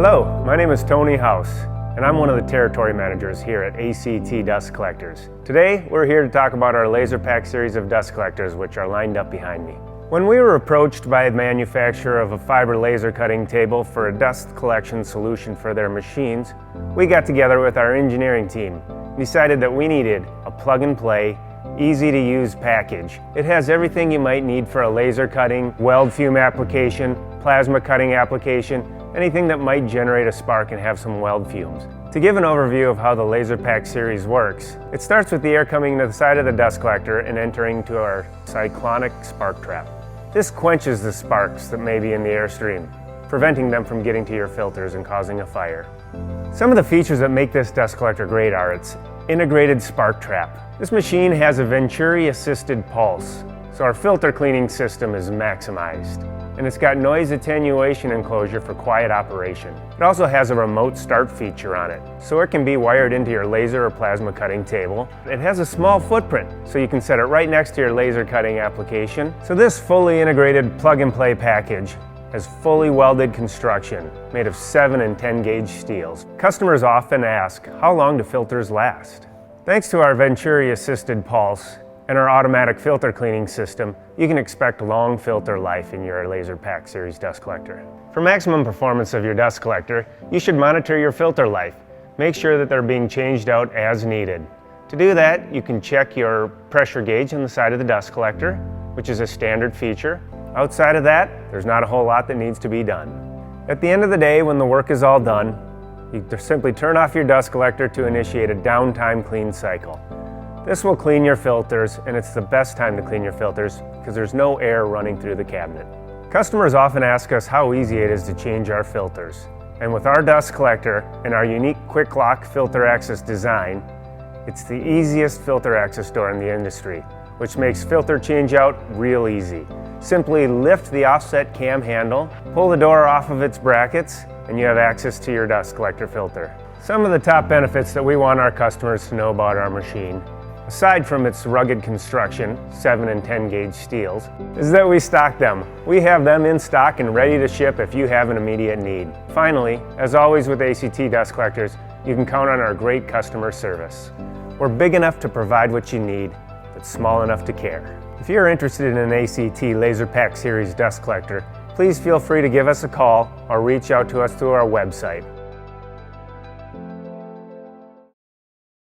Hello, my name is Tony House, and I'm one of the territory managers here at A.C.T Dust Collectors. Today, we're here to talk about our LaserPack series of dust collectors, which are lined up behind me. When we were approached by the manufacturer of a fiber laser cutting table for a dust collection solution for their machines, we got together with our engineering team and decided that we needed a plug-and-play, easy-to-use package. It has everything you might need for a laser cutting, weld fume application, plasma cutting application, anything that might generate a spark and have some weld fumes. To give an overview of how the LaserPack series works, it starts with the air coming to the side of the dust collector and entering to our cyclonic spark trap. This quenches the sparks that may be in the airstream, preventing them from getting to your filters and causing a fire. Some of the features that make this dust collector great are its integrated spark trap. This machine has a Venturi-assisted pulse, so our filter cleaning system is maximized. And it's got noise attenuation enclosure for quiet operation. It also has a remote start feature on it, so it can be wired into your laser or plasma cutting table. It has a small footprint, so you can set it right next to your laser cutting application. So this fully integrated plug-and-play package has fully welded construction made of 7 and 10 gauge steels. Customers often ask, how long do filters last? Thanks to our Venturi-assisted pulse and our automatic filter cleaning system, you can expect long filter life in your LaserPack series dust collector. For maximum performance of your dust collector, you should monitor your filter life. Make sure that they're being changed out as needed. To do that, you can check your pressure gauge on the side of the dust collector, which is a standard feature. Outside of that, there's not a whole lot that needs to be done. At the end of the day, when the work is all done, you simply turn off your dust collector to initiate a downtime clean cycle. This will clean your filters, and it's the best time to clean your filters because there's no air running through the cabinet. Customers often ask us how easy it is to change our filters. And with our dust collector and our unique quick lock filter access design, it's the easiest filter access door in the industry, which makes filter change out real easy. Simply lift the offset cam handle, pull the door off of its brackets, and you have access to your dust collector filter. Some of the top benefits that we want our customers to know about our machine, aside from its rugged construction, 7 and 10 gauge steels, is that we stock them. We have them in stock and ready to ship if you have an immediate need. Finally, as always with A.C.T Dust Collectors, you can count on our great customer service. We're big enough to provide what you need, but small enough to care. If you're interested in an A.C.T LaserPack series dust collector, please feel free to give us a call or reach out to us through our website.